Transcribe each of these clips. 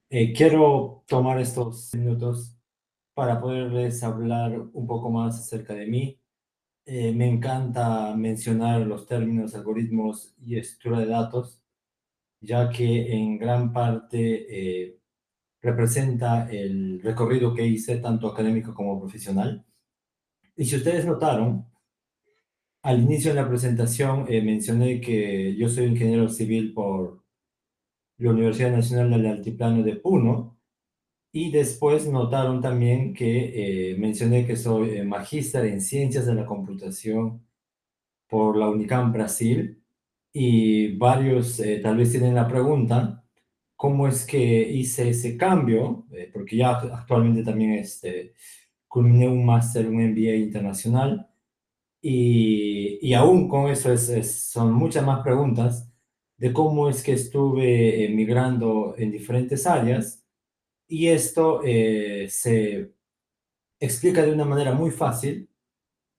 Quiero tomar estos minutos para poderles hablar un poco más acerca de mí. Me encanta mencionar los términos algoritmos y estructura de datos, ya que en gran parte representa el recorrido que hice, tanto académico como profesional. Y si ustedes notaron, al inicio de la presentación mencioné que yo soy ingeniero civil por la Universidad Nacional del Altiplano de Puno. Y después notaron también que mencioné que soy magíster en Ciencias de la Computación por la Unicamp Brasil. Y varios tal vez tienen la pregunta, ¿cómo es que hice ese cambio? Porque ya actualmente también culminé un máster, un MBA internacional. Y aún con eso son muchas más preguntas de cómo es que estuve migrando en diferentes áreas. Y esto se explica de una manera muy fácil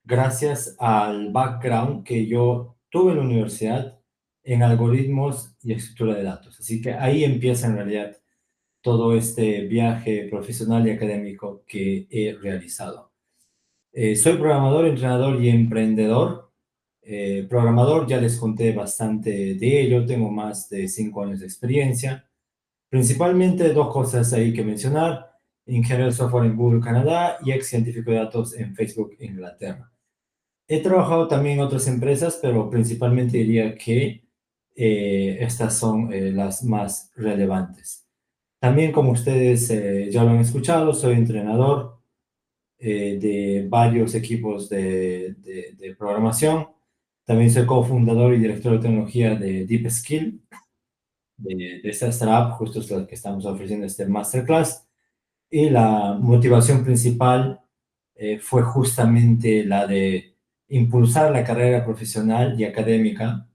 gracias al background que yo tuve en la universidad en algoritmos y estructura de datos. Así que ahí empieza en realidad todo este viaje profesional y académico que he realizado. Soy programador, entrenador y emprendedor. Programador, ya les conté bastante de ello, tengo más de 5 años de experiencia. Principalmente dos cosas ahí que mencionar: ingeniero de software en Google Canadá y ex científico de datos en Facebook Inglaterra. He trabajado también en otras empresas, pero principalmente diría que estas son las más relevantes. También, como ustedes ya lo han escuchado, soy entrenador de varios equipos de programación. También soy cofundador y director de tecnología de Deep Skill, de esta startup, justo es la que estamos ofreciendo este masterclass. Y la motivación principal fue justamente la de impulsar la carrera profesional y académica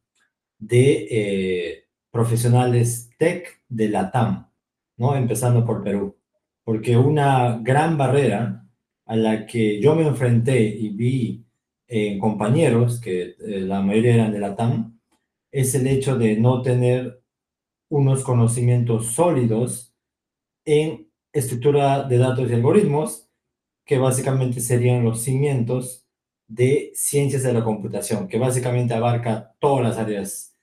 de profesionales tech de Latam, ¿no? Empezando por Perú. Porque una gran barrera a la que yo me enfrenté y vi en compañeros, que la mayoría eran de Latam, es el hecho de no tener unos conocimientos sólidos en estructura de datos y algoritmos, que básicamente serían los cimientos de ciencias de la computación, que básicamente abarca todas las áreas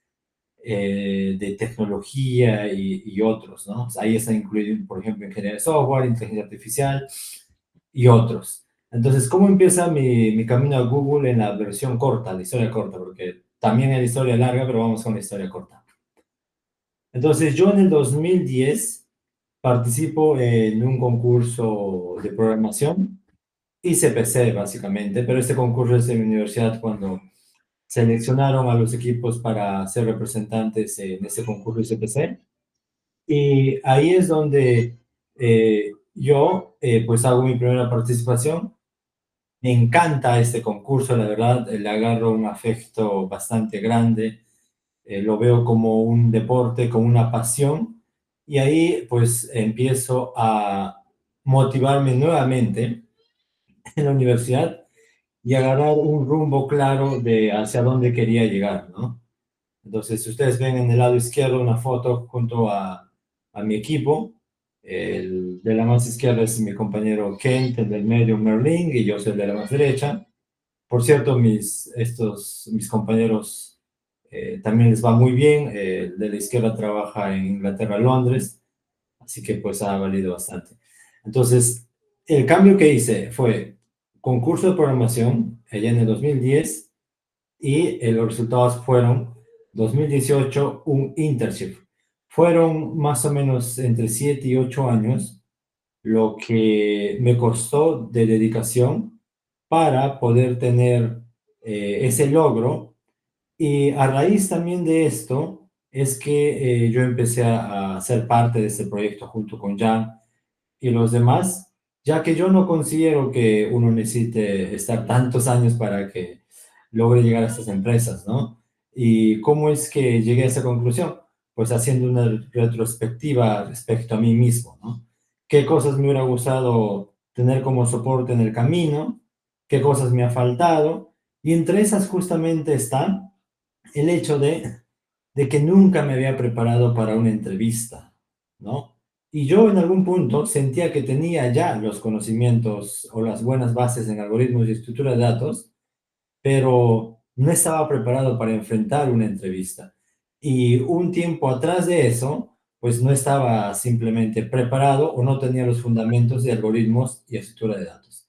de tecnología y otros, ¿no? O sea, ahí está incluido, por ejemplo, ingeniería de software, inteligencia artificial y otros. Entonces, ¿cómo empieza mi camino a Google en la versión corta, la historia corta? Porque también hay la historia larga, pero vamos con la historia corta. Entonces, yo en el 2010 participo en un concurso de programación y CPC básicamente, pero este concurso es en mi universidad cuando seleccionaron a los equipos para ser representantes en ese concurso de CPC. Y ahí es donde yo pues hago mi primera participación. Me encanta este concurso, la verdad, le agarro un afecto bastante grande, lo veo como un deporte, como una pasión, y ahí pues empiezo a motivarme nuevamente en la universidad y agarrar un rumbo claro de hacia dónde quería llegar, ¿no? Entonces, si ustedes ven en el lado izquierdo una foto junto a mi equipo, el de la más izquierda es mi compañero Kent, el del medio Merlin, y yo soy el de la más derecha. Por cierto, mis compañeros también les va muy bien. El de la izquierda trabaja en Inglaterra, Londres, así que pues ha valido bastante. Entonces, el cambio que hice fue concurso de programación allá en el 2010 y los resultados fueron 2018 un internship. Fueron más o menos entre 7 y 8 años lo que me costó de dedicación para poder tener ese logro. Y a raíz también de esto es que yo empecé a ser parte de este proyecto junto con Jan y los demás, ya que yo no considero que uno necesite estar tantos años para que logre llegar a estas empresas, ¿no? ¿Y cómo es que llegué a esa conclusión? Pues haciendo una retrospectiva respecto a mí mismo, ¿no? ¿Qué cosas me hubiera gustado tener como soporte en el camino? ¿Qué cosas me ha faltado? Y entre esas justamente está el hecho de que nunca me había preparado para una entrevista, ¿no? Y yo en algún punto sentía que tenía ya los conocimientos o las buenas bases en algoritmos y estructura de datos, pero no estaba preparado para enfrentar una entrevista. Y un tiempo atrás de eso, pues no estaba simplemente preparado o no tenía los fundamentos de algoritmos y estructura de datos.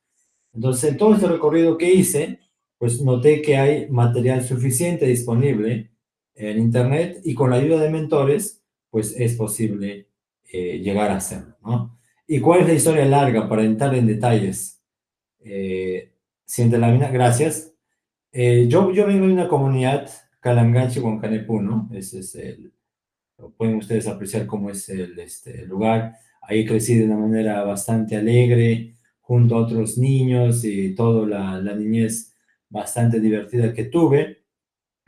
Entonces, en todo este recorrido que hice, pues noté que hay material suficiente disponible en Internet y con la ayuda de mentores, pues es posible llegar a hacerlo, ¿no? ¿Y cuál es la historia larga para entrar en detalles? Eh, Siente la mina, gracias. Yo vengo de una comunidad, Calangachi Huancanepu, ¿no? Ese es pueden ustedes apreciar cómo es el lugar. Ahí crecí de una manera bastante alegre, junto a otros niños y toda la niñez bastante divertida que tuve.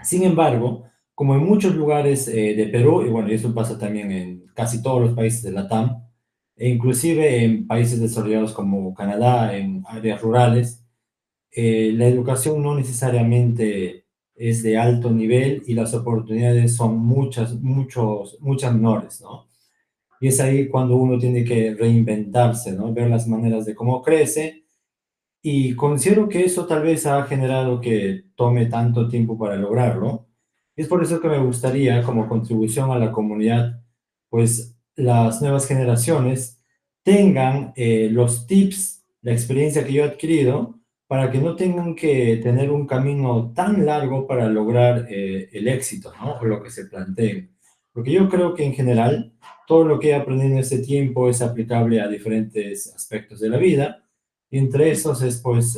Sin embargo, como en muchos lugares de Perú, y bueno, y eso pasa también en casi todos los países de la TAM, e inclusive en países desarrollados como Canadá, en áreas rurales, la educación no necesariamente es de alto nivel y las oportunidades son muchas menores, ¿no? Y es ahí cuando uno tiene que reinventarse, ¿no? Ver las maneras de cómo crece y considero que eso tal vez ha generado que tome tanto tiempo para lograrlo. Es por eso que me gustaría, como contribución a la comunidad, pues las nuevas generaciones tengan los tips, la experiencia que yo he adquirido, para que no tengan que tener un camino tan largo para lograr el éxito, ¿no? O lo que se planteen. Porque yo creo que en general todo lo que he aprendido en este tiempo es aplicable a diferentes aspectos de la vida y entre esos es, pues,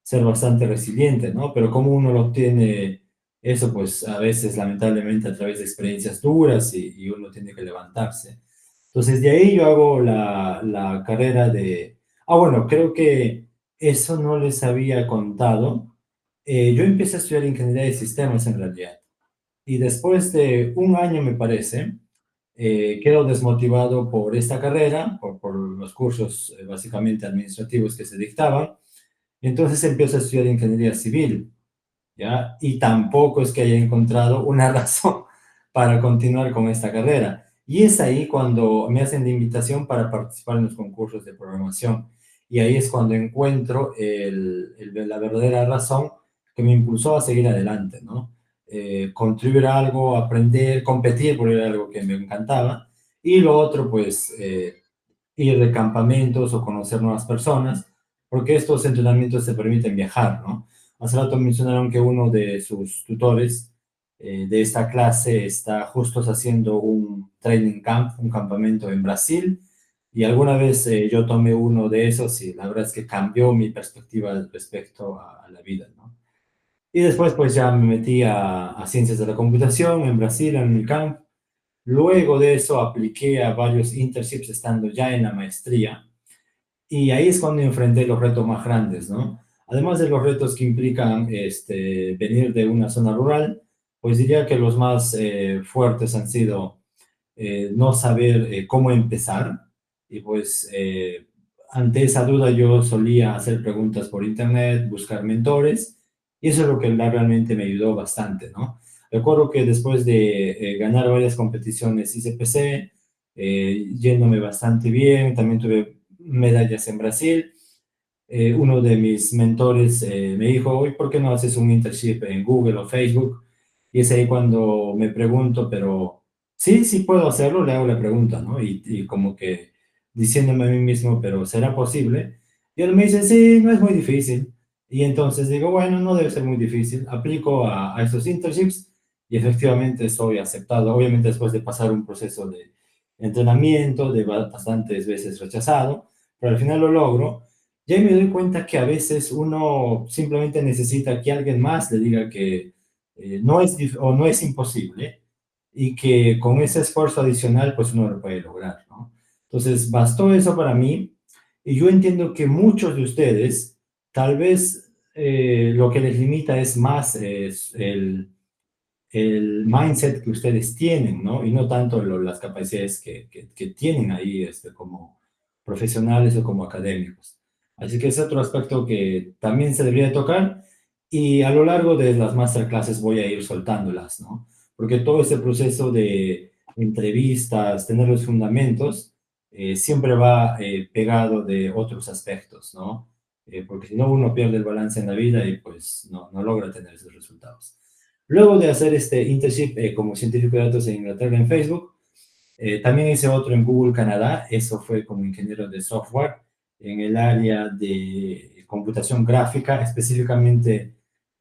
ser bastante resiliente, ¿no? Pero como uno lo obtiene eso, pues, a veces, lamentablemente, a través de experiencias duras y uno tiene que levantarse. Entonces, de ahí yo hago la carrera de... Ah, bueno, creo que eso no les había contado. Yo empecé a estudiar ingeniería de sistemas en realidad. Y después de un año, me parece, quedo desmotivado por esta carrera, por los cursos básicamente administrativos que se dictaban. Entonces empiezo a estudiar ingeniería civil, ¿ya? Y tampoco es que haya encontrado una razón para continuar con esta carrera. Y es ahí cuando me hacen la invitación para participar en los concursos de programación. Y ahí es cuando encuentro la verdadera razón que me impulsó a seguir adelante, ¿no? Contribuir a algo, aprender, competir, porque era algo que me encantaba. Y lo otro, pues, ir de campamentos o conocer nuevas personas, porque estos entrenamientos te permiten viajar, ¿no? Hace rato mencionaron que uno de sus tutores de esta clase está justo haciendo un training camp, un campamento en Brasil, y alguna vez yo tomé uno de esos y la verdad es que cambió mi perspectiva respecto a la vida, ¿no? Y después pues ya me metí a ciencias de la computación en Brasil, en el camp. Luego de eso apliqué a varios internships estando ya en la maestría y ahí es cuando enfrenté los retos más grandes, ¿no? Además de los retos que implican venir de una zona rural, pues diría que los más fuertes han sido no saber cómo empezar. Y pues ante esa duda yo solía hacer preguntas por internet, buscar mentores, y eso es lo que realmente me ayudó bastante, ¿no? Recuerdo que después de ganar varias competiciones ICPC, yéndome bastante bien, también tuve medallas en Brasil. Uno de mis mentores me dijo, oye, ¿por qué no haces un internship en Google o Facebook? Y es ahí cuando me pregunto, pero sí, sí puedo hacerlo, le hago la pregunta, ¿no? Y como que diciéndome a mí mismo, pero ¿será posible? Y él me dice, sí, no es muy difícil. Y entonces digo, bueno, no debe ser muy difícil. Aplico a estos internships y efectivamente soy aceptado, obviamente después de pasar un proceso de entrenamiento, de bastantes veces rechazado, pero al final lo logro. Y ahí me doy cuenta que a veces uno simplemente necesita que alguien más le diga que no es o no es imposible y que con ese esfuerzo adicional pues uno lo puede lograr, ¿no? Entonces, bastó eso para mí y yo entiendo que muchos de ustedes tal vez lo que les limita es más el mindset que ustedes tienen, ¿no? Y no tanto las capacidades que tienen ahí como profesionales o como académicos. Así que es otro aspecto que también se debería tocar y a lo largo de las masterclasses voy a ir soltándolas, ¿no? Porque todo ese proceso de entrevistas, tener los fundamentos, siempre va pegado de otros aspectos, ¿no? Porque si no, uno pierde el balance en la vida y pues no logra tener esos resultados. Luego de hacer este internship como científico de datos en Inglaterra en Facebook, también hice otro en Google Canadá, eso fue como ingeniero de software en el área de computación gráfica, específicamente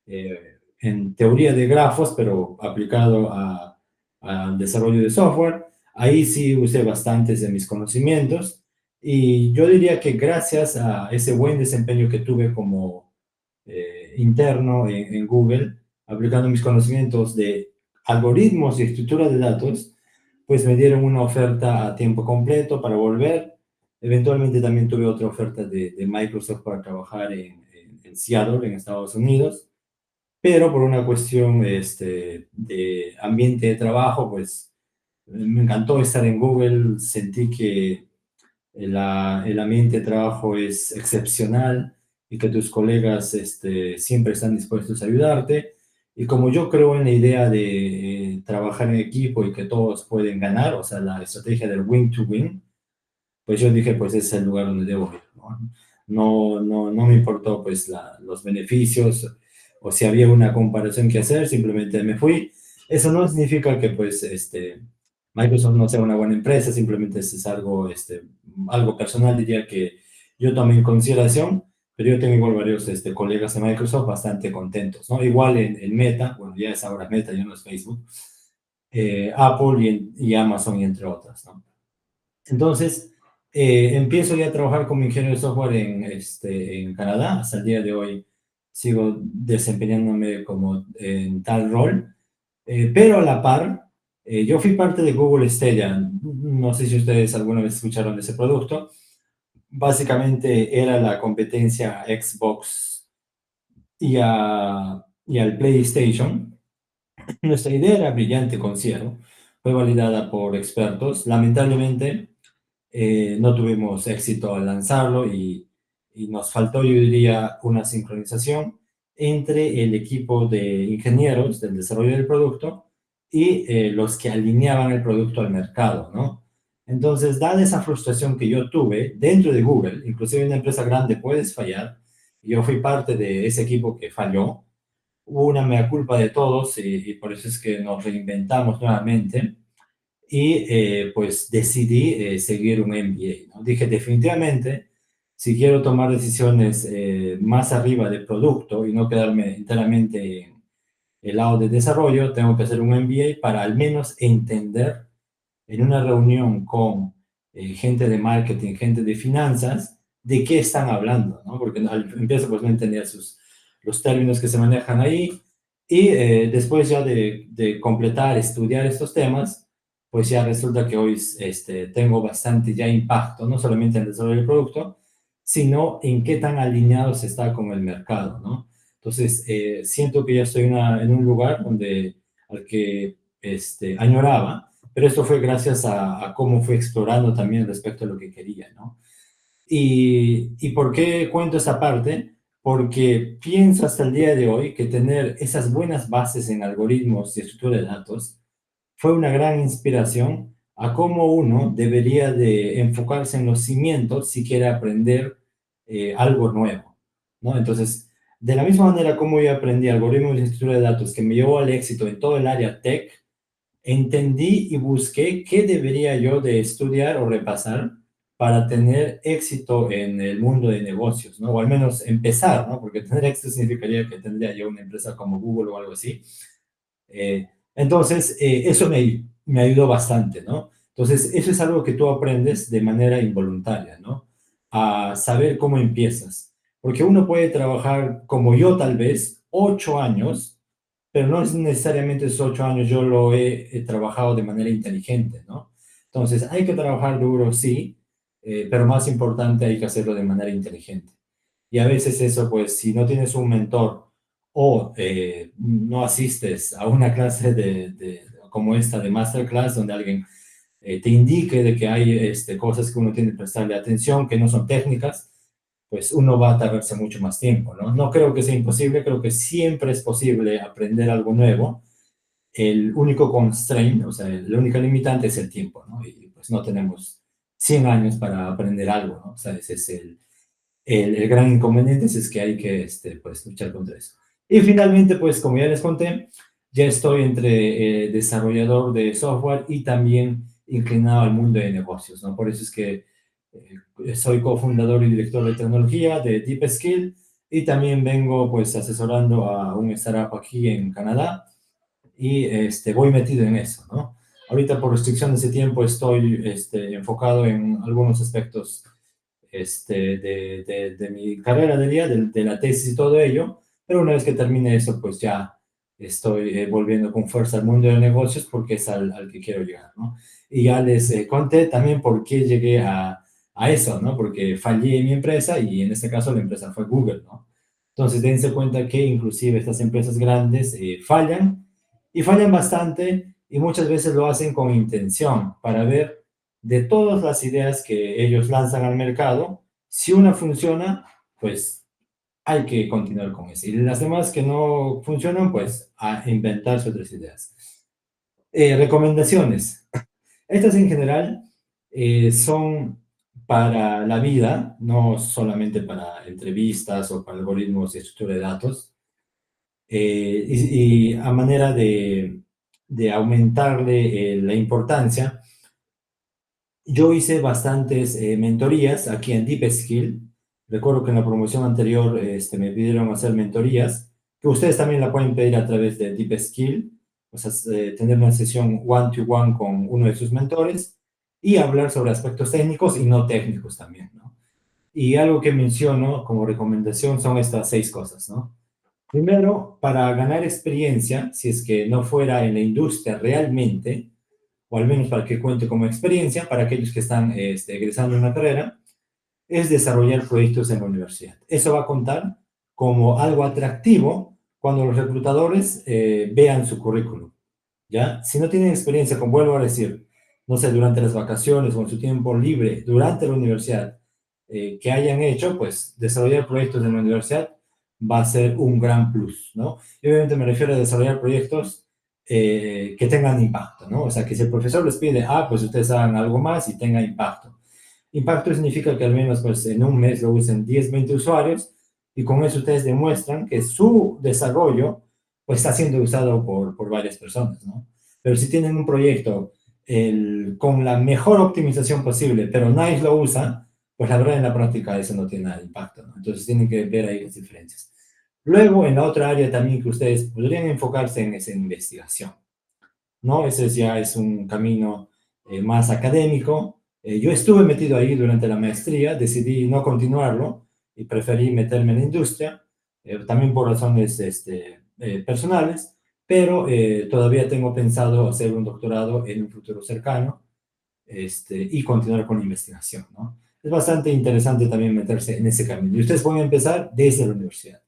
en teoría de grafos, pero aplicado al desarrollo de software. Ahí sí usé bastantes de mis conocimientos y yo diría que gracias a ese buen desempeño que tuve como interno en Google, aplicando mis conocimientos de algoritmos y estructura de datos, pues me dieron una oferta a tiempo completo para volver. Eventualmente también tuve otra oferta de Microsoft para trabajar en Seattle, en Estados Unidos, pero por una cuestión de ambiente de trabajo, pues me encantó estar en Google, sentí que el ambiente de trabajo es excepcional y que tus colegas siempre están dispuestos a ayudarte. Y como yo creo en la idea de trabajar en equipo y que todos pueden ganar, o sea, la estrategia del win to win, pues yo dije, pues ese es el lugar donde debo ir, ¿no? No me importó pues los beneficios o si había una comparación que hacer, simplemente me fui. Eso no significa que pues Microsoft no sea una buena empresa, simplemente es algo, algo personal, diría que yo tomé en consideración, pero yo tengo igual varios colegas de Microsoft bastante contentos, ¿no? Igual en Meta, bueno, ya es ahora Meta, ya no es Facebook, Apple y Amazon y entre otras, ¿no? Entonces, empiezo ya a trabajar como ingeniero de software en Canadá. Hasta el día de hoy sigo desempeñándome como en tal rol. Pero a la par, yo fui parte de Google Stadia. No sé si ustedes alguna vez escucharon de ese producto. Básicamente era la competencia a Xbox y al PlayStation. Nuestra idea era brillante, considero. Fue validada por expertos. Lamentablemente, no tuvimos éxito al lanzarlo y nos faltó, yo diría, una sincronización entre el equipo de ingenieros del desarrollo del producto y los que alineaban el producto al mercado, ¿no? Entonces, dada esa frustración que yo tuve dentro de Google, inclusive en una empresa grande puedes fallar, y yo fui parte de ese equipo que falló, hubo una mea culpa de todos y por eso es que nos reinventamos nuevamente y pues decidí seguir un MBA, ¿no? Dije, definitivamente, si quiero tomar decisiones más arriba del producto y no quedarme enteramente en el lado de desarrollo, tengo que hacer un MBA para al menos entender en una reunión con gente de marketing, gente de finanzas, de qué están hablando, ¿no? Porque al empiezo pues no entendía los términos que se manejan ahí y después ya de completar, estudiar estos temas, pues ya resulta que hoy tengo bastante ya impacto, no solamente en el desarrollo del producto, sino en qué tan alineado se está con el mercado, ¿no? Entonces, siento que ya estoy en un lugar donde, al que añoraba, pero esto fue gracias a cómo fui explorando también respecto a lo que quería, ¿no? ¿Y por qué cuento esta parte? Porque pienso hasta el día de hoy que tener esas buenas bases en algoritmos y estructura de datos fue una gran inspiración a cómo uno debería de enfocarse en los cimientos si quiere aprender algo nuevo, ¿no? Entonces, de la misma manera como yo aprendí algoritmos y estructura de datos que me llevó al éxito en todo el área tech, entendí y busqué qué debería yo de estudiar o repasar para tener éxito en el mundo de negocios, ¿no? O al menos empezar, ¿no? Porque tener éxito significaría que tendría yo una empresa como Google o algo así. Entonces, eso me ayudó bastante, ¿no? Entonces, eso es algo que tú aprendes de manera involuntaria, ¿no? A saber cómo empiezas. Porque uno puede trabajar como yo tal vez, 8 años, pero no es necesariamente esos 8 años yo lo he trabajado de manera inteligente, ¿no? Entonces, hay que trabajar duro, sí, pero más importante, hay que hacerlo de manera inteligente. Y a veces eso, pues, si no tienes un mentor o no asistes a una clase como esta de masterclass, donde alguien te indique de que hay cosas que uno tiene que prestarle atención, que no son técnicas, pues uno va a tardarse mucho más tiempo, ¿no? No creo que sea imposible, creo que siempre es posible aprender algo nuevo. El único constraint, o sea, la única limitante es el tiempo, ¿no? Y pues no tenemos 100 años para aprender algo, ¿no? O sea, ese es el gran inconveniente, es que hay que pues, luchar contra eso. Y finalmente, pues como ya les conté, ya estoy entre desarrollador de software y también inclinado al mundo de negocios, ¿no? Por eso es que soy cofundador y director de tecnología de Deep Skill y también vengo pues asesorando a un startup aquí en Canadá y voy metido en eso, ¿no? Ahorita por restricciones de tiempo estoy enfocado en algunos aspectos de mi carrera de la tesis y todo ello, pero una vez que termine eso, pues ya estoy volviendo con fuerza al mundo de negocios porque es al que quiero llegar, ¿no? Y ya les conté también por qué llegué a eso, ¿no? Porque fallé en mi empresa y en este caso la empresa fue Google, ¿no? Entonces, dense cuenta que inclusive estas empresas grandes fallan y fallan bastante y muchas veces lo hacen con intención para ver de todas las ideas que ellos lanzan al mercado, si una funciona, pues hay que continuar con eso. Y las demás que no funcionan, pues a inventarse otras ideas. Recomendaciones. Estas en general son para la vida, no solamente para entrevistas o para algoritmos de estructura de datos. Y a manera de aumentarle la importancia, yo hice bastantes mentorías aquí en Deep Skill. Recuerdo que en la promoción anterior me pidieron hacer mentorías, que ustedes también la pueden pedir a través de Deep Skill, o sea, tener una sesión one-to-one con uno de sus mentores y hablar sobre aspectos técnicos y no técnicos también, ¿no? Y algo que menciono como recomendación son estas 6 cosas, ¿no? Primero, para ganar experiencia, si es que no fuera en la industria realmente, o al menos para que cuente como experiencia para aquellos que están egresando en una carrera, es desarrollar proyectos en la universidad. Eso va a contar como algo atractivo cuando los reclutadores vean su currículum, ¿ya? Si no tienen experiencia, como vuelvo a decir, no sé, durante las vacaciones o en su tiempo libre, durante la universidad, que hayan hecho, pues desarrollar proyectos en la universidad va a ser un gran plus, ¿no? Y obviamente me refiero a desarrollar proyectos que tengan impacto, ¿no? O sea, que si el profesor les pide, pues ustedes hagan algo más y tenga impacto. Impacto significa que al menos pues, en un mes lo usen 10, 20 usuarios y con eso ustedes demuestran que su desarrollo pues, está siendo usado por varias personas, ¿no? Pero si tienen un proyecto con la mejor optimización posible, pero nadie lo usa, pues la verdad en la práctica eso no tiene nada de impacto, ¿no? Entonces tienen que ver ahí las diferencias. Luego, en la otra área también que ustedes podrían enfocarse en esa investigación, ¿no? Ese ya es un camino más académico. Yo estuve metido ahí durante la maestría, decidí no continuarlo y preferí meterme en la industria, también por razones personales, pero todavía tengo pensado hacer un doctorado en un futuro cercano y continuar con la investigación, ¿no? Es bastante interesante también meterse en ese camino. Y ustedes pueden empezar desde la universidad.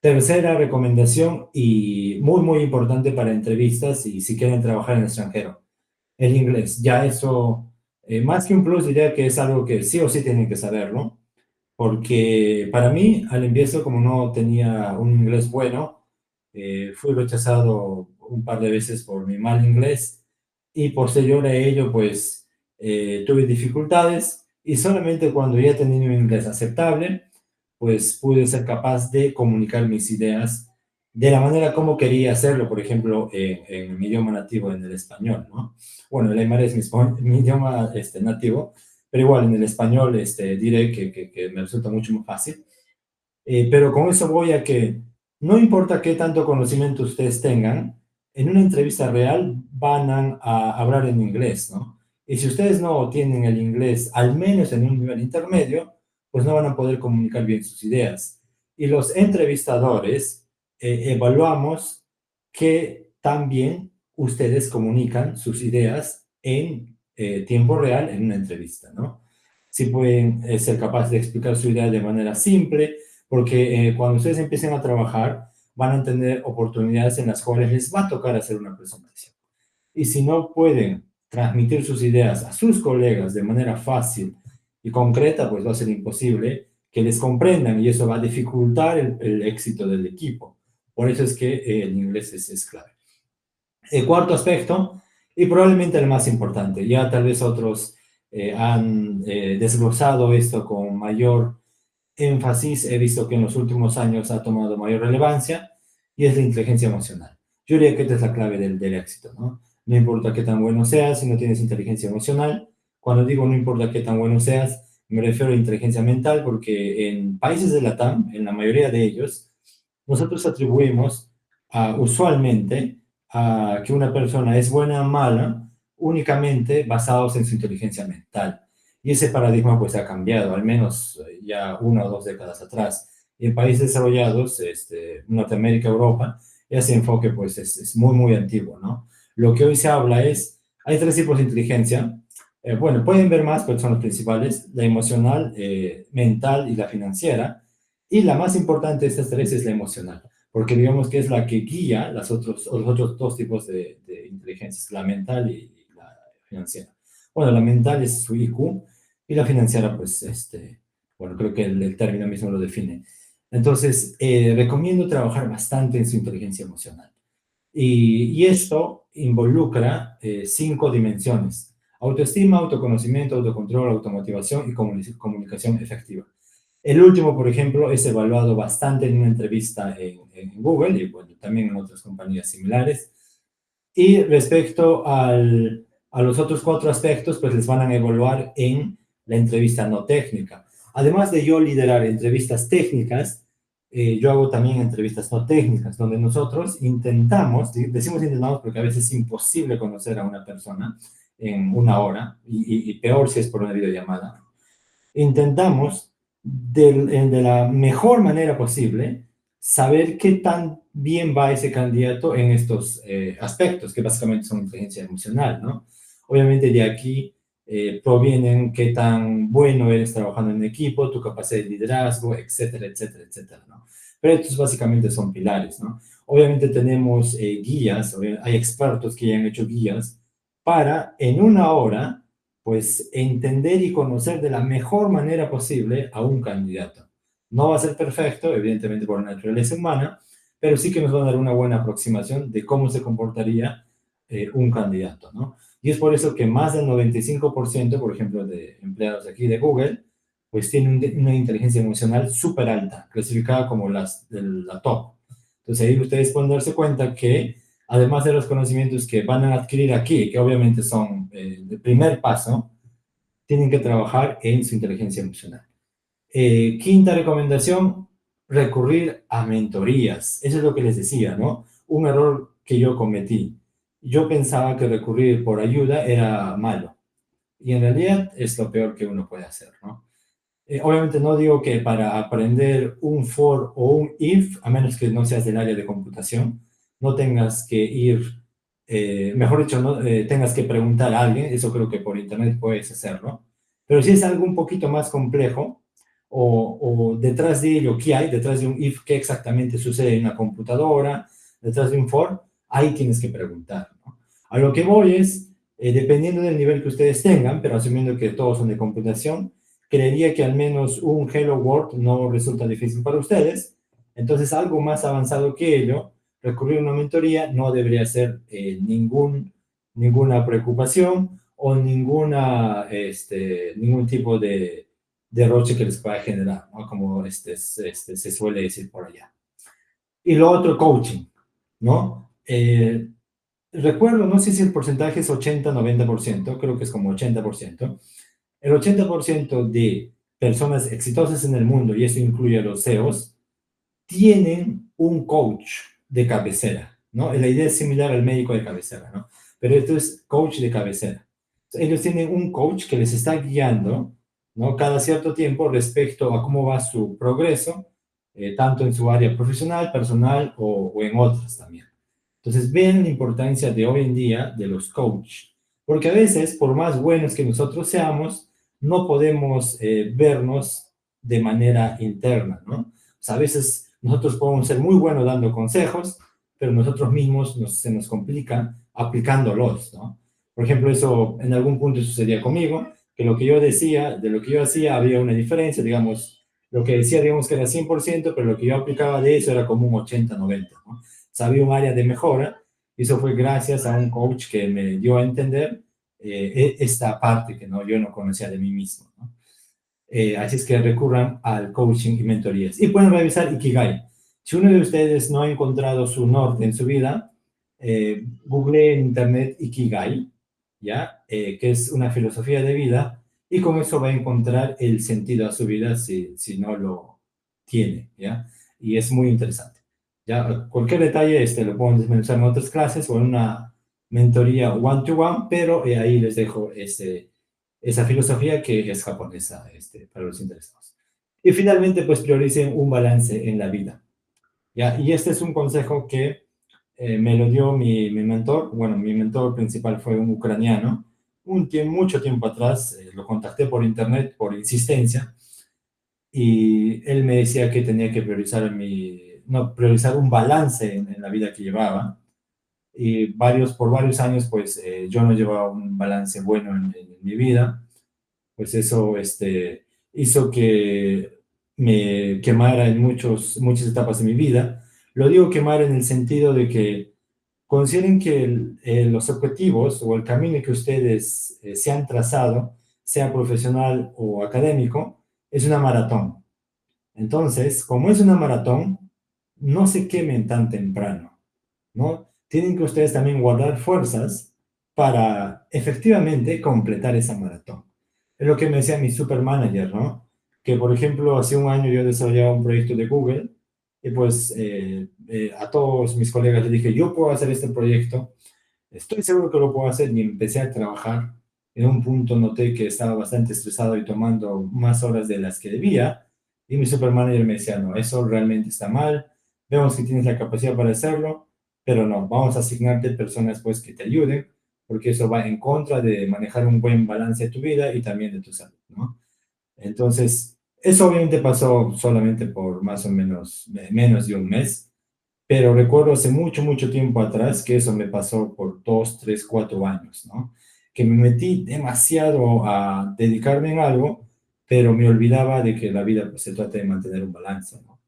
Tercera recomendación y muy, muy importante para entrevistas y si quieren trabajar en el extranjero, el inglés. Ya eso, más que un plus, diría que es algo que sí o sí tienen que saberlo, porque para mí, al empiezo, como no tenía un inglés bueno, fui rechazado un par de veces por mi mal inglés y posterior a ello, pues, tuve dificultades y solamente cuando ya tenía un inglés aceptable, pues pude ser capaz de comunicar mis ideas de la manera como quería hacerlo, por ejemplo, en mi idioma nativo, en el español, ¿no? Bueno, el aymara es mi idioma nativo, pero igual en el español diré que me resulta mucho más fácil. Pero con eso voy a que no importa qué tanto conocimiento ustedes tengan, en una entrevista real van a hablar en inglés, ¿no? Y si ustedes no tienen el inglés, al menos en un nivel intermedio, pues no van a poder comunicar bien sus ideas. Y los entrevistadores evaluamos que también ustedes comunican sus ideas en tiempo real en una entrevista, ¿no? Si pueden ser capaces de explicar su idea de manera simple, porque cuando ustedes empiecen a trabajar, van a tener oportunidades en las cuales les va a tocar hacer una presentación. Y si no pueden transmitir sus ideas a sus colegas de manera fácil y concreta, pues va a ser imposible que les comprendan y eso va a dificultar el éxito del equipo. Por eso es que el inglés es clave. El cuarto aspecto, y probablemente el más importante, ya tal vez otros han desglosado esto con mayor énfasis. He visto que en los últimos años ha tomado mayor relevancia y es la inteligencia emocional. Yo diría que esta es la clave del éxito, ¿no? No importa qué tan bueno seas si no tienes inteligencia emocional. Cuando digo no importa qué tan bueno seas, me refiero a inteligencia mental porque en países de Latam, en la mayoría de ellos, nosotros atribuimos usualmente a que una persona es buena o mala únicamente basados en su inteligencia mental. Y ese paradigma pues ha cambiado, al menos ya 1 o 2 décadas atrás. Y en países desarrollados, Norteamérica, Europa, ese enfoque pues es muy, muy antiguo, ¿no? Lo que hoy se habla es, hay 3 tipos de inteligencia. Bueno, pueden ver más, pero son los principales: la emocional, mental y la financiera. Y la más importante de estas 3 es la emocional, porque digamos que es la que guía los otros 2 tipos de inteligencias, la mental y la financiera. Bueno, la mental es su IQ y la financiera, pues, bueno, creo que el término mismo lo define. Entonces, recomiendo trabajar bastante en su inteligencia emocional. Y esto involucra 5 dimensiones: autoestima, autoconocimiento, autocontrol, automotivación y comunicación efectiva. El último, por ejemplo, es evaluado bastante en una entrevista en Google y bueno, también en otras compañías similares. Y respecto a los otros 4 aspectos, pues les van a evaluar en la entrevista no técnica. Además de yo liderar entrevistas técnicas, yo hago también entrevistas no técnicas, donde nosotros intentamos, decimos intentamos porque a veces es imposible conocer a una persona en 1 hora, y peor si es por una videollamada. Intentamos de la mejor manera posible saber qué tan bien va ese candidato en estos aspectos, que básicamente son inteligencia emocional, ¿no? Obviamente de aquí provienen qué tan bueno eres trabajando en equipo, tu capacidad de liderazgo, etcétera, etcétera, etcétera, ¿no? Pero estos básicamente son pilares, ¿no? Obviamente tenemos guías, hay expertos que ya han hecho guías para en 1 hora pues entender y conocer de la mejor manera posible a un candidato. No va a ser perfecto, evidentemente por la naturaleza humana, pero sí que nos va a dar una buena aproximación de cómo se comportaría un candidato, ¿no? Y es por eso que más del 95%, por ejemplo, de empleados aquí de Google, pues tienen una inteligencia emocional súper alta, clasificada como de la top. Entonces ahí ustedes pueden darse cuenta que además de los conocimientos que van a adquirir aquí, que obviamente son el primer paso, tienen que trabajar en su inteligencia emocional. Quinta recomendación: recurrir a mentorías. Eso es lo que les decía, ¿no? Un error que yo cometí. Yo pensaba que recurrir por ayuda era malo, y en realidad es lo peor que uno puede hacer, ¿no? Obviamente no digo que para aprender un for o un if, a menos que no seas del área de computación, no tengas que ir, mejor dicho, no tengas que preguntar a alguien. Eso creo que por internet puedes hacerlo. Pero si es algo un poquito más complejo, o detrás de ello, ¿qué hay? Detrás de un if, ¿qué exactamente sucede en una computadora? Detrás de un for, ahí tienes que preguntar, ¿no? A lo que voy es, dependiendo del nivel que ustedes tengan, pero asumiendo que todos son de computación, creería que al menos un Hello World no resulta difícil para ustedes. Entonces, algo más avanzado que ello, recurrir a una mentoría no debería ser ninguna preocupación o ningún tipo de derroche que les pueda generar, ¿no? Como se suele decir por allá. Y lo otro, coaching, ¿no? Recuerdo, no sé si el porcentaje es 80-90%, creo que es como 80%. El 80% de personas exitosas en el mundo, y eso incluye a los CEOs, tienen un coach de cabecera, ¿no? La idea es similar al médico de cabecera, ¿no? Pero esto es coach de cabecera. Ellos tienen un coach que les está guiando, ¿no? Cada cierto tiempo respecto a cómo va su progreso, tanto en su área profesional, personal o en otras también. Entonces, vean la importancia de hoy en día de los coaches, porque a veces, por más buenos que nosotros seamos, no podemos vernos de manera interna, ¿no? O sea, a veces nosotros podemos ser muy buenos dando consejos, pero nosotros mismos se nos complica aplicándolos, ¿no? Por ejemplo, eso en algún punto sucedía conmigo, que lo que yo decía, de lo que yo hacía, había una diferencia, digamos, lo que decía, digamos que era 100%, pero lo que yo aplicaba de eso era como un 80-90, ¿no? Sabía un área de mejora, y eso fue gracias a un coach que me dio a entender esta parte que no, yo no conocía de mí mismo, ¿no? Así es que recurran al coaching y mentorías. Y pueden revisar Ikigai. Si uno de ustedes no ha encontrado su norte en su vida, google en internet Ikigai, ¿ya? Que es una filosofía de vida, y con eso va a encontrar el sentido a su vida si no lo tiene, ¿ya? Y es muy interesante. Ya, cualquier detalle lo puedo desmenuzar en otras clases o en una mentoría one-to-one, pero ahí les dejo esa filosofía que es japonesa, para los interesados. Y finalmente, pues prioricen un balance en la vida, ¿ya? Y este es un consejo que me lo dio mi mentor. Bueno, mi mentor principal fue un ucraniano. Mucho tiempo atrás lo contacté por internet, por insistencia, y él me decía que tenía que priorizar no, priorizar un balance en la vida que llevaba. Y por varios años, pues yo no llevaba un balance bueno en mi vida. Pues eso hizo que me quemara en muchas etapas de mi vida. Lo digo quemar en el sentido de que consideren que los objetivos o el camino que ustedes se han trazado, sea profesional o académico, es una maratón. Entonces, como es una maratón, no se quemen tan temprano, ¿no? Tienen que ustedes también guardar fuerzas para efectivamente completar esa maratón. Es lo que me decía mi super manager, ¿no? Que, por ejemplo, hace un año yo desarrollaba un proyecto de Google y pues a todos mis colegas les dije, yo puedo hacer este proyecto, estoy seguro que lo puedo hacer, y empecé a trabajar. En un punto noté que estaba bastante estresado y tomando más horas de las que debía, y mi supermanager me decía, no, eso realmente está mal, vemos que tienes la capacidad para hacerlo, pero no, vamos a asignarte personas pues que te ayuden, porque eso va en contra de manejar un buen balance de tu vida y también de tu salud, ¿no? Entonces, eso obviamente pasó solamente por más o menos de un mes, pero recuerdo hace mucho, mucho tiempo atrás que eso me pasó por 2, 3, 4 años, ¿no? Que me metí demasiado a dedicarme en algo, pero me olvidaba de que la vida pues, se trata de mantener un balance, ¿no?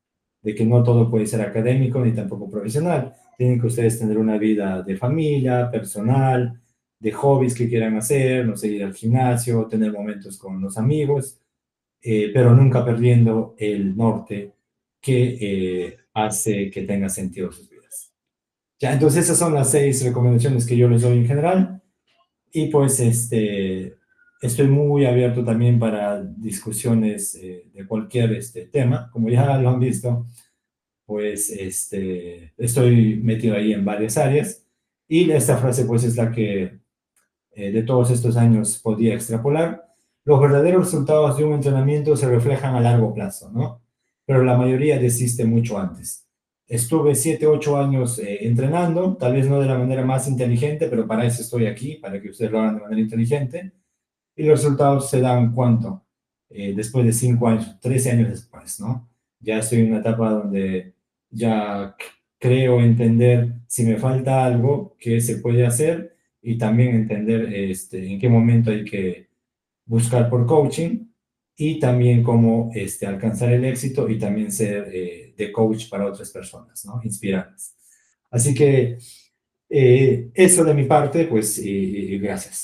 De que no todo puede ser académico ni tampoco profesional. Tienen que ustedes tener una vida de familia, personal, de hobbies que quieran hacer, no sé, ir al gimnasio, tener momentos con los amigos, pero nunca perdiendo el norte que hace que tenga sentido sus vidas. Ya, entonces esas son las 6 recomendaciones que yo les doy en general, y pues estoy muy abierto también para discusiones de cualquier tema, como ya lo han visto, pues estoy metido ahí en varias áreas, y esta frase pues es la que de todos estos años podía extrapolar. Los verdaderos resultados de un entrenamiento se reflejan a largo plazo, ¿no? Pero la mayoría desiste mucho antes. Estuve 7, 8 años entrenando, tal vez no de la manera más inteligente, pero para eso estoy aquí, para que ustedes lo hagan de manera inteligente. Y los resultados se dan, ¿cuánto? Después de 5 años, 13 años después, ¿no? Ya estoy en una etapa donde ya creo entender si me falta algo que se puede hacer, y también entender en qué momento hay que buscar por coaching, y también cómo alcanzar el éxito y también ser de coach para otras personas, ¿no? Inspirarlas. Así que eso de mi parte, pues, y gracias.